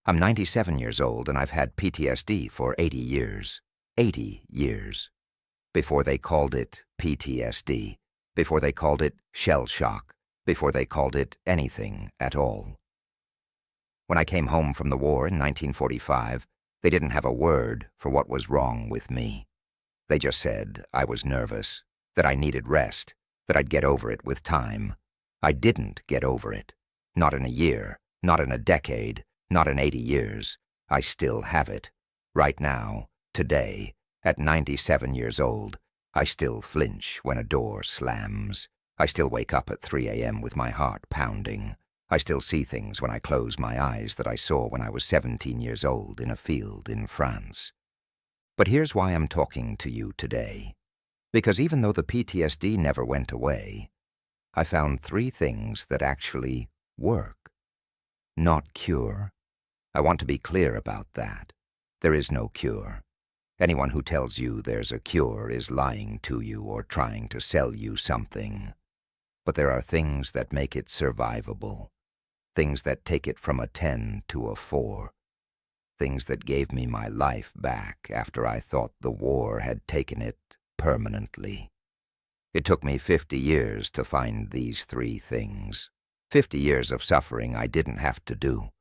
I'm 97 years old and I've had PTSD for 80 years. 80 years. Before they called it PTSD. Before they called it shell shock. Before they called it anything at all. When I came home from the war in 1945, they didn't have a word for what was wrong with me. They just said I was nervous, that I needed rest, that I'd get over it with time. I didn't get over it. Not in a year, not in a decade, not in 80 years. I still have it. Right now, today, at 97 years old, I still flinch when a door slams. I still wake up at 3 a.m. with my heart pounding. I still see things when I close my eyes that I saw when I was 17 years old in a field in France. But here's why I'm talking to you today. Because even though the PTSD never went away, I found 3 things that actually work. Not cure. I want to be clear about that. There is no cure. Anyone who tells you there's a cure is lying to you or trying to sell you something. But there are things that make it survivable. Things that take it from a 10 to a 4. Things that gave me my life back after I thought the war had taken it permanently. It took me 50 years to find these 3 things. 50 years of suffering I didn't have to do.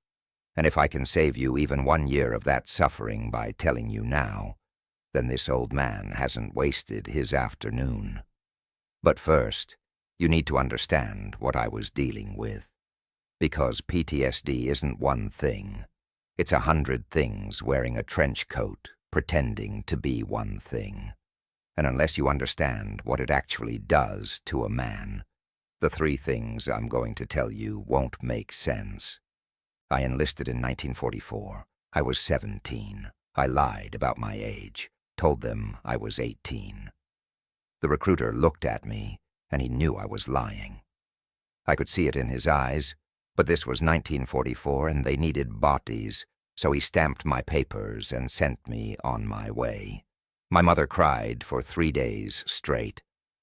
And if I can save you even 1 year of that suffering by telling you now, then this old man hasn't wasted his afternoon. But first, you need to understand what I was dealing with. Because PTSD isn't one thing. It's 100 things wearing a trench coat, pretending to be one thing. And unless you understand what it actually does to a man, the 3 things I'm going to tell you won't make sense. I enlisted in 1944. I was 17. I lied about my age, told them I was 18. The recruiter looked at me, and he knew I was lying. I could see it in his eyes, but this was 1944 and they needed bodies, so he stamped my papers and sent me on my way. My mother cried for 3 days straight.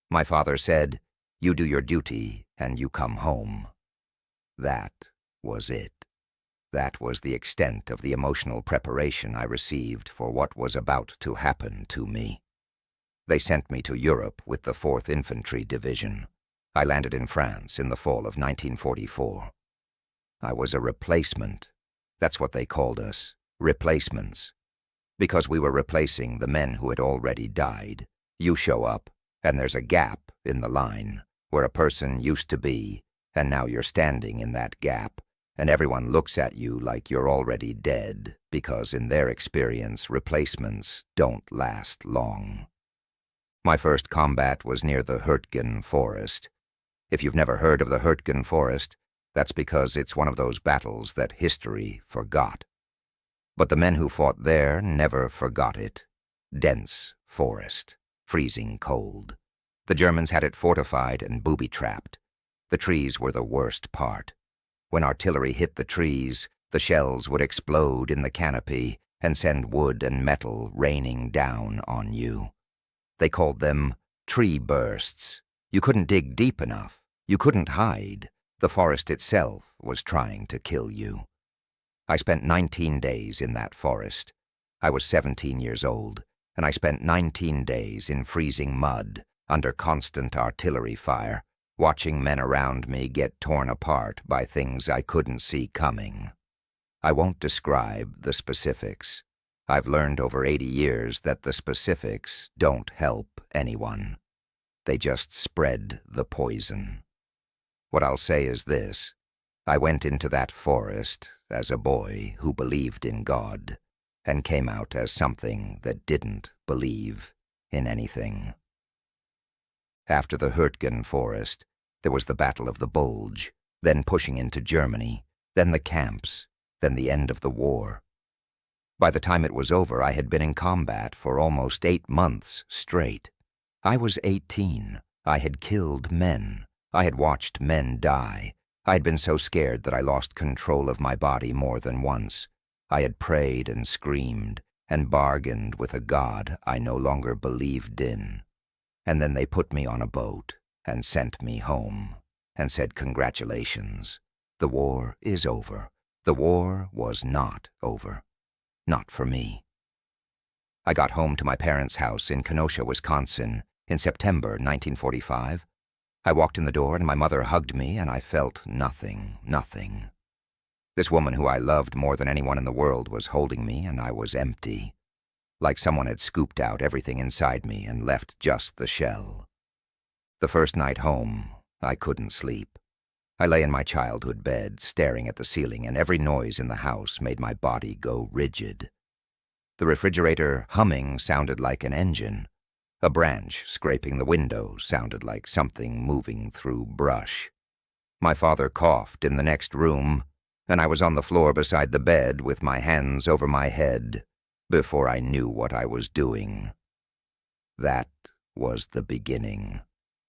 My father said, "You do your duty and you come home." That was it. That was the extent of the emotional preparation I received for what was about to happen to me. They sent me to Europe with the 4th Infantry Division. I landed in France in the fall of 1944. I was a replacement. That's what they called us, replacements. Because we were replacing the men who had already died. You show up, and there's a gap in the line where a person used to be, and now you're standing in that gap, and everyone looks at you like you're already dead, because in their experience, replacements don't last long. My first combat was near the Hurtgen Forest. If you've never heard of the Hurtgen Forest, that's because it's one of those battles that history forgot. But the men who fought there never forgot it. Dense forest, freezing cold. The Germans had it fortified and booby-trapped. The trees were the worst part. When artillery hit the trees, the shells would explode in the canopy and send wood and metal raining down on you. They called them tree bursts. You couldn't dig deep enough. You couldn't hide. The forest itself was trying to kill you. I spent 19 days in that forest. I was 17 years old, and I spent 19 days in freezing mud under constant artillery fire, watching men around me get torn apart by things I couldn't see coming. I won't describe the specifics. I've learned over 80 years that the specifics don't help anyone. They just spread the poison. What I'll say is this. I went into that forest as a boy who believed in God and came out as something that didn't believe in anything. After the Hurtgen Forest, there was the Battle of the Bulge, then pushing into Germany, then the camps, then the end of the war. By the time it was over, I had been in combat for almost 8 months straight. I was 18. I had killed men. I had watched men die. I had been so scared that I lost control of my body more than once. I had prayed and screamed and bargained with a God I no longer believed in. And then they put me on a boat and sent me home and said, "Congratulations. The war is over. The war was not over. Not for me. I got home to my parents' house in Kenosha, Wisconsin, in September 1945. I walked in the door and my mother hugged me and I felt nothing. This woman who I loved more than anyone in the world was holding me and I was empty. Like someone had scooped out everything inside me and left just the shell. The first night home, I couldn't sleep. I lay in my childhood bed, staring at the ceiling, and every noise in the house made my body go rigid. The refrigerator humming sounded like an engine. A branch scraping the window sounded like something moving through brush. My father coughed in the next room, and I was on the floor beside the bed with my hands over my head before I knew what I was doing. That was the beginning,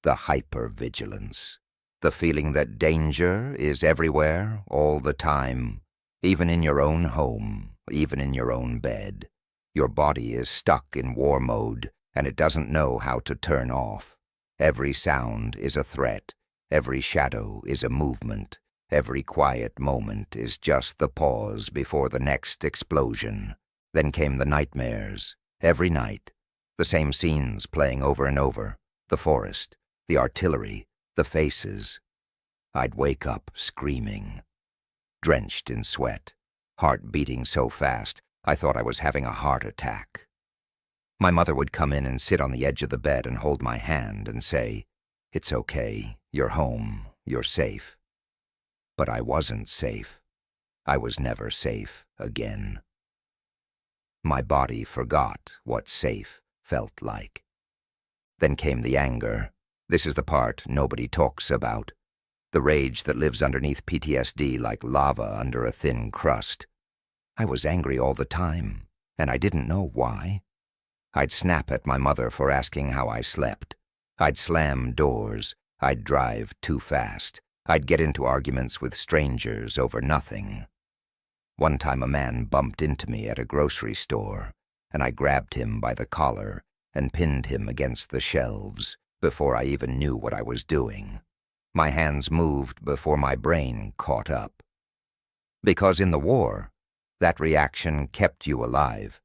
the hypervigilance, the feeling that danger is everywhere, all the time, even in your own home, even in your own bed. Your body is stuck in war mode, and it doesn't know how to turn off. Every sound is a threat. Every shadow is a movement. Every quiet moment is just the pause before the next explosion. Then came the nightmares. Every night. The same scenes playing over and over. The forest, the artillery, the faces. I'd wake up screaming, drenched in sweat, heart beating so fast I thought I was having a heart attack. My mother would come in and sit on the edge of the bed and hold my hand and say, "It's okay, you're home, you're safe." But I wasn't safe. I was never safe again. My body forgot what safe felt like. Then came the anger. This is the part nobody talks about. The rage that lives underneath PTSD like lava under a thin crust. I was angry all the time, and I didn't know why. I'd snap at my mother for asking how I slept. I'd slam doors. I'd drive too fast. I'd get into arguments with strangers over nothing. One time a man bumped into me at a grocery store, and I grabbed him by the collar and pinned him against the shelves before I even knew what I was doing. My hands moved before my brain caught up. Because in the war, that reaction kept you alive.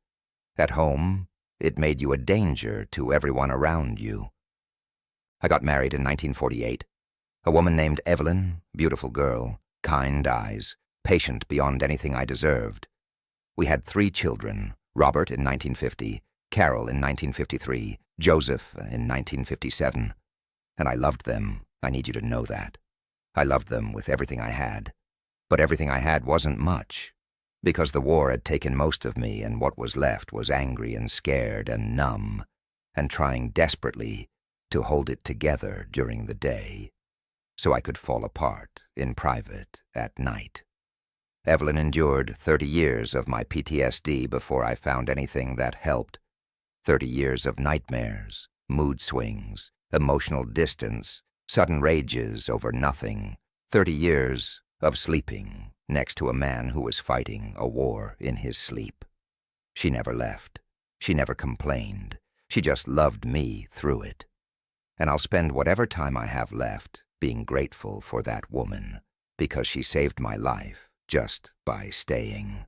At home, it made you a danger to everyone around you. I got married in 1948. A woman named Evelyn, beautiful girl, kind eyes, patient beyond anything I deserved. We had 3 children, Robert in 1950, Carol in 1953, Joseph in 1957. And I loved them, I need you to know that. I loved them with everything I had. But everything I had wasn't much, because the war had taken most of me and what was left was angry and scared and numb, and trying desperately to hold it together during the day, so I could fall apart in private at night. Evelyn endured 30 years of my PTSD before I found anything that helped. 30 years of nightmares, mood swings, emotional distance, sudden rages over nothing. 30 years of sleeping next to a man who was fighting a war in his sleep. She never left. She never complained. She just loved me through it. And I'll spend whatever time I have left being grateful for that woman, because she saved my life just by staying.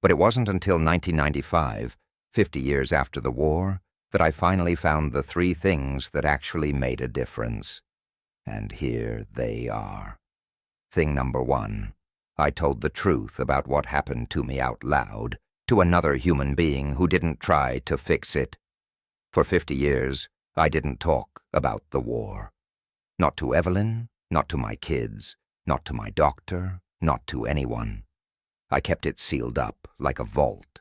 But it wasn't until 1995, 50 years after the war, that I finally found the 3 things that actually made a difference. And here they are. Thing number 1, I told the truth about what happened to me out loud to another human being who didn't try to fix it. For 50 years, I didn't talk about the war. Not to Evelyn, not to my kids, not to my doctor, not to anyone. I kept it sealed up like a vault.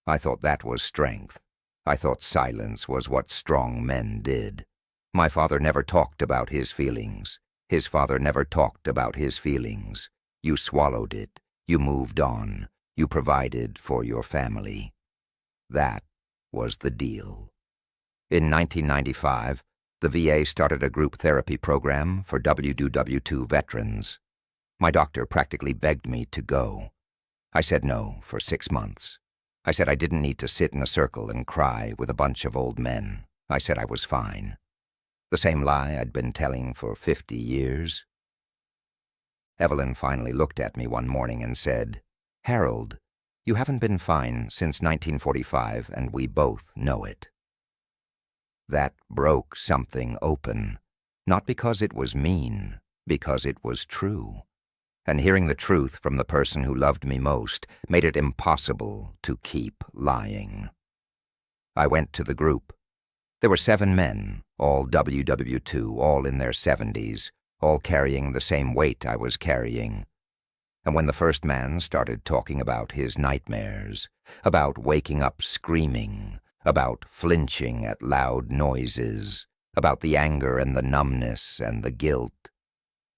I thought that was strength. I thought silence was what strong men did. My father never talked about his feelings. His father never talked about his feelings. You swallowed it. You moved on. You provided for your family. That was the deal. In 1995, the VA started a group therapy program for WW2 veterans. My doctor practically begged me to go. I said no for 6 months. I said I didn't need to sit in a circle and cry with a bunch of old men. I said I was fine. The same lie I'd been telling for 50 years. Evelyn finally looked at me one morning and said, "Harold, you haven't been fine since 1945, and we both know it." That broke something open, not because it was mean, because it was true. And hearing the truth from the person who loved me most made it impossible to keep lying. I went to the group. There were 7 men, all WW2, all in their 70s, all carrying the same weight I was carrying. And when the first man started talking about his nightmares, about waking up screaming, about flinching at loud noises, about the anger and the numbness and the guilt,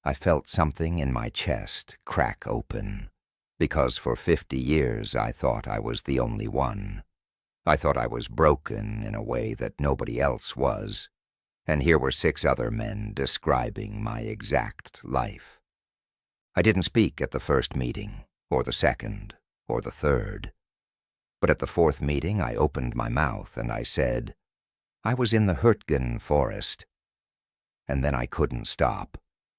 I felt something in my chest crack open, because for 50 years I thought I was the only one. I thought I was broken in a way that nobody else was, and here were 6 other men describing my exact life. I didn't speak at the first meeting, or the second, or the third. But at the 4th meeting I opened my mouth and I said, "I was in the Hurtgen forest." And then I couldn't stop.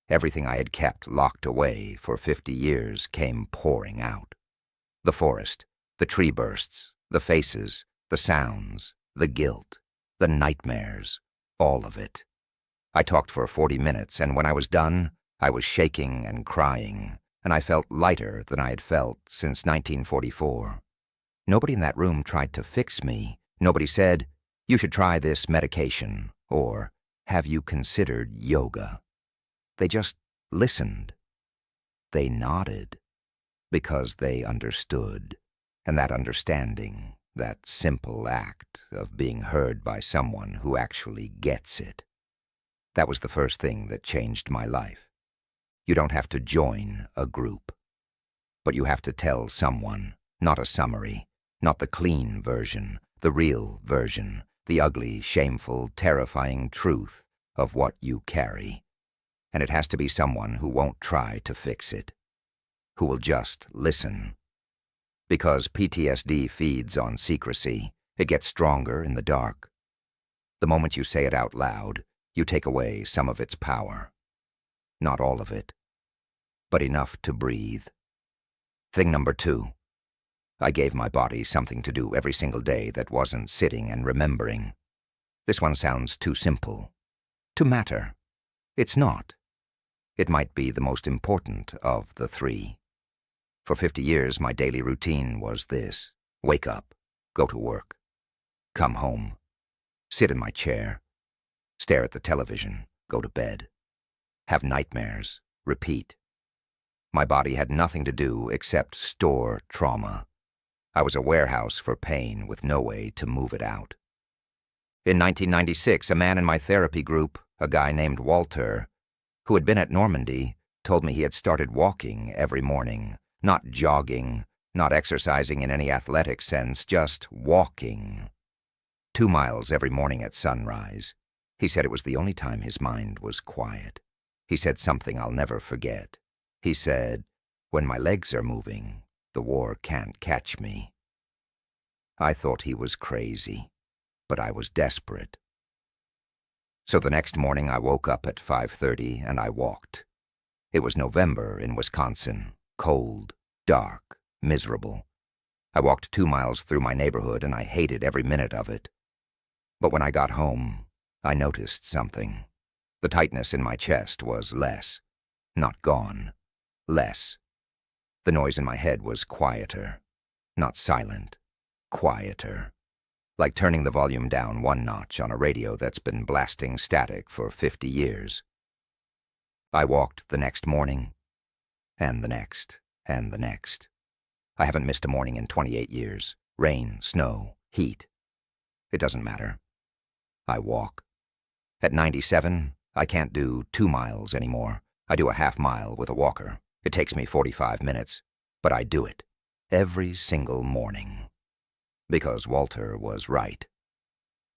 Everything I had kept locked away for 50 years came pouring out. The forest, the tree bursts, the faces, the sounds, the guilt, the nightmares, all of it. I talked for 40 minutes, and when I was done, I was shaking and crying, and I felt lighter than I had felt since 1944. Nobody in that room tried to fix me. Nobody said, "You should try this medication," or "Have you considered yoga?" They just listened. They nodded, because they understood, and that understanding, that simple act of being heard by someone who actually gets it, that was the first thing that changed my life. You don't have to join a group, but you have to tell someone, not a summary, not the clean version, the real version, the ugly, shameful, terrifying truth of what you carry. And it has to be someone who won't try to fix it, who will just listen. Because PTSD feeds on secrecy, it gets stronger in the dark. The moment you say it out loud, you take away some of its power. Not all of it, but enough to breathe. Thing number 2. I gave my body something to do every single day that wasn't sitting and remembering. This one sounds too simple. To matter. It's not. It might be the most important of the 3. For 50 years, my daily routine was this: wake up, go to work, come home, sit in my chair, stare at the television, go to bed, have nightmares, repeat. My body had nothing to do except store trauma. I was a warehouse for pain with no way to move it out. In 1996, a man in my therapy group, a guy named Walter, who had been at Normandy, told me he had started walking every morning, not jogging, not exercising in any athletic sense, just walking. 2 miles every morning at sunrise. He said it was the only time his mind was quiet. He said something I'll never forget. He said, "When my legs are moving, the war can't catch me." I thought he was crazy, but I was desperate. So the next morning I woke up at 5:30 and I walked. It was November in Wisconsin, cold, dark, miserable. I walked 2 miles through my neighborhood and I hated every minute of it. But when I got home, I noticed something. The tightness in my chest was less. Not gone. Less. The noise in my head was quieter. Not silent. Quieter. Like turning the volume down 1 notch on a radio that's been blasting static for 50 years. I walked the next morning, and the next, and the next. I haven't missed a morning in 28 years. Rain, snow, heat. It doesn't matter. I walk. At 97, I can't do 2 miles anymore. I do a half mile with a walker. It takes me 45 minutes, but I do it. Every single morning. Because Walter was right.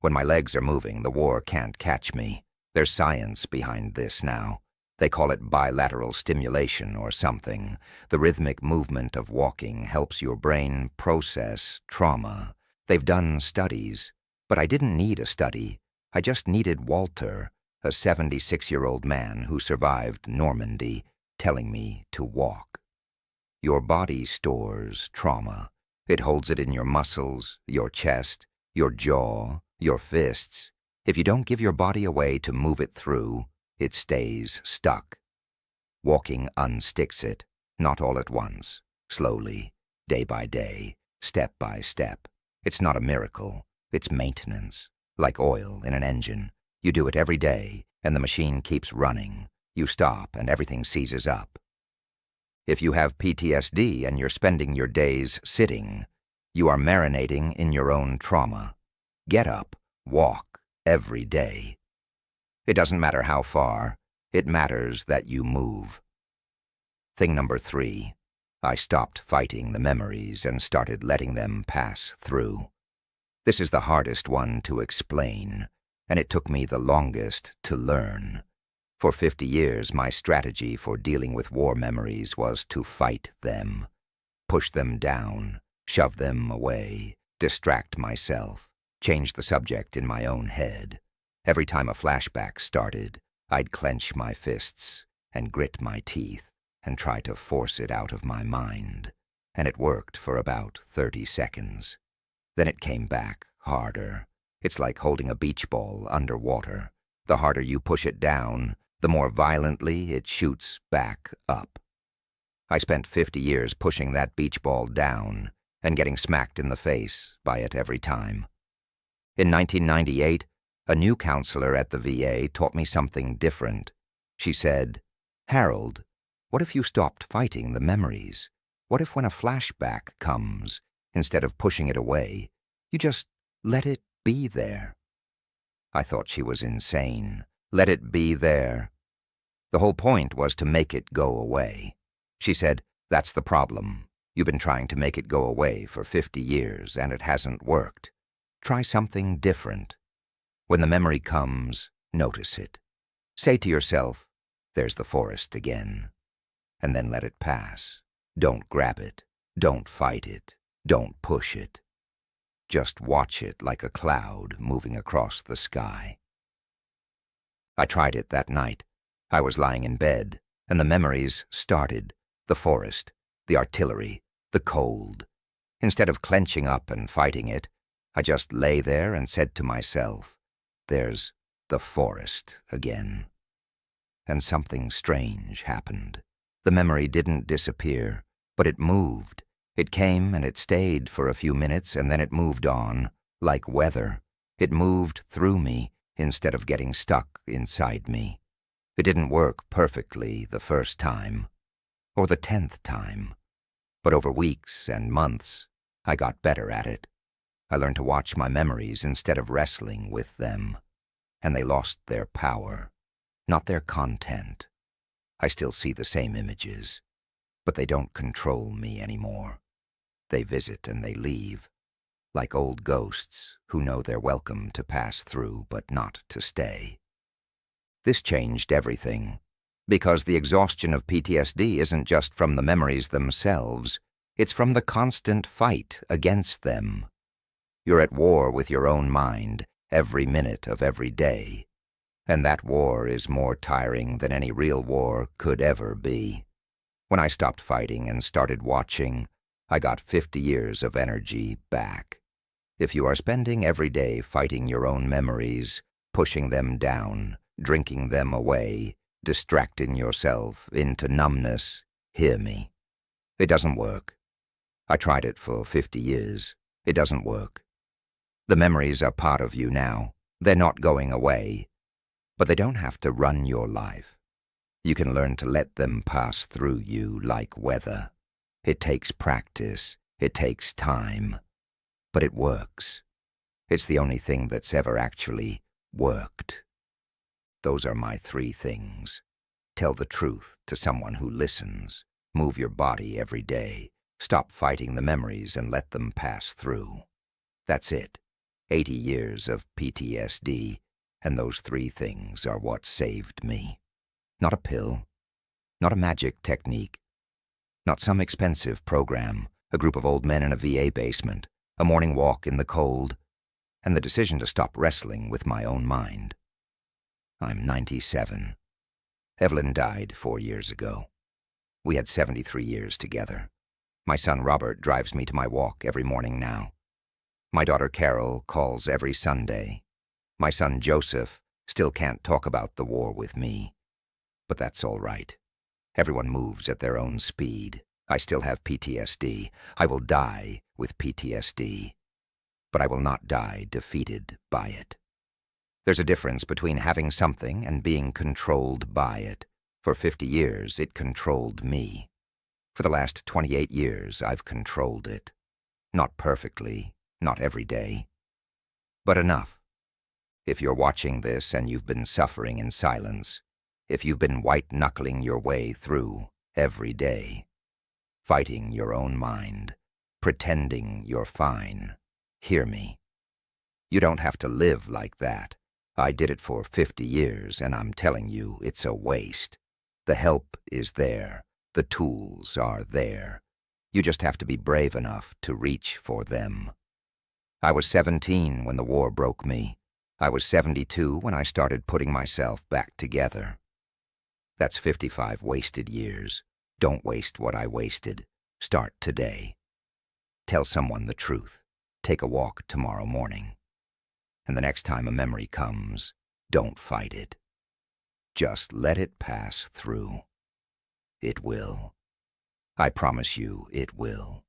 When my legs are moving, the war can't catch me. There's science behind this now. They call it bilateral stimulation or something. The rhythmic movement of walking helps your brain process trauma. They've done studies, but I didn't need a study. I just needed Walter, a 76-year-old man who survived Normandy, telling me to walk. Your body stores trauma. It holds it in your muscles, your chest, your jaw, your fists. If you don't give your body a way to move it through, it stays stuck. Walking unsticks it, not all at once, slowly, day by day, step by step. It's not a miracle, it's maintenance, like oil in an engine. You do it every day, and the machine keeps running. You stop, and everything seizes up. If you have PTSD and you're spending your days sitting, you are marinating in your own trauma. Get up, walk, every day. It doesn't matter how far, it matters that you move. Thing number 3, I stopped fighting the memories and started letting them pass through. This is the hardest one to explain, and it took me the longest to learn. For 50 years, my strategy for dealing with war memories was to fight them, push them down, shove them away, distract myself, change the subject in my own head. Every time a flashback started, I'd clench my fists and grit my teeth and try to force it out of my mind. And it worked for about 30 seconds. Then it came back harder. It's like holding a beach ball underwater. The harder you push it down, the more violently it shoots back up. I spent 50 years pushing that beach ball down and getting smacked in the face by it every time. In 1998, a new counselor at the VA taught me something different. She said, "Harold, what if you stopped fighting the memories? What if when a flashback comes, instead of pushing it away, you just let it be there?" I thought she was insane. Let it be there. The whole point was to make it go away. She said, "That's the problem. You've been trying to make it go away for 50 years, and it hasn't worked. Try something different. When the memory comes, notice it. Say to yourself, 'There's the forest again,' and then let it pass. Don't grab it. Don't fight it. Don't push it. Just watch it like a cloud moving across the sky." I tried it that night. I was lying in bed, and the memories started. The forest, the artillery, the cold. Instead of clenching up and fighting it, I just lay there and said to myself, "There's the forest again." And something strange happened. The memory didn't disappear, but it moved. It came and it stayed for a few minutes, and then it moved on, like weather. It moved through me instead of getting stuck inside me. It didn't work perfectly the first time, or the 10th time, but over weeks and months, I got better at it. I learned to watch my memories instead of wrestling with them, and they lost their power, not their content. I still see the same images, but they don't control me anymore. They visit and they leave, like old ghosts who know they're welcome to pass through but not to stay. This changed everything, because the exhaustion of PTSD isn't just from the memories themselves, it's from the constant fight against them. You're at war with your own mind every minute of every day, and that war is more tiring than any real war could ever be. When I stopped fighting and started watching, I got 50 years of energy back. If you are spending every day fighting your own memories, pushing them down, drinking them away, distracting yourself into numbness, hear me. It doesn't work. I tried it for 50 years. It doesn't work. The memories are part of you now. They're not going away. But they don't have to run your life. You can learn to let them pass through you like weather. It takes practice. It takes time. But it works. It's the only thing that's ever actually worked. Those are my 3 things. Tell the truth to someone who listens. Move your body every day. Stop fighting the memories and let them pass through. That's it. 80 years of PTSD, and those 3 things are what saved me. Not a pill. Not a magic technique. Not some expensive program, a group of old men in a VA basement, a morning walk in the cold, and the decision to stop wrestling with my own mind. I'm 97. Evelyn died 4 years ago. We had 73 years together. My son Robert drives me to my walk every morning now. My daughter Carol calls every Sunday. My son Joseph still can't talk about the war with me. But that's all right. Everyone moves at their own speed. I still have PTSD. I will die with PTSD. But I will not die defeated by it. There's a difference between having something and being controlled by it. For 50 years, it controlled me. For the last 28 years, I've controlled it. Not perfectly, not every day. But enough. If you're watching this and you've been suffering in silence, if you've been white-knuckling your way through every day, fighting your own mind, pretending you're fine, hear me. You don't have to live like that. I did it for 50 years, and I'm telling you, it's a waste. The help is there. The tools are there. You just have to be brave enough to reach for them. I was 17 when the war broke me. I was 72 when I started putting myself back together. That's 55 wasted years. Don't waste what I wasted. Start today. Tell someone the truth. Take a walk tomorrow morning. And the next time a memory comes, don't fight it. Just let it pass through. It will. I promise you it will.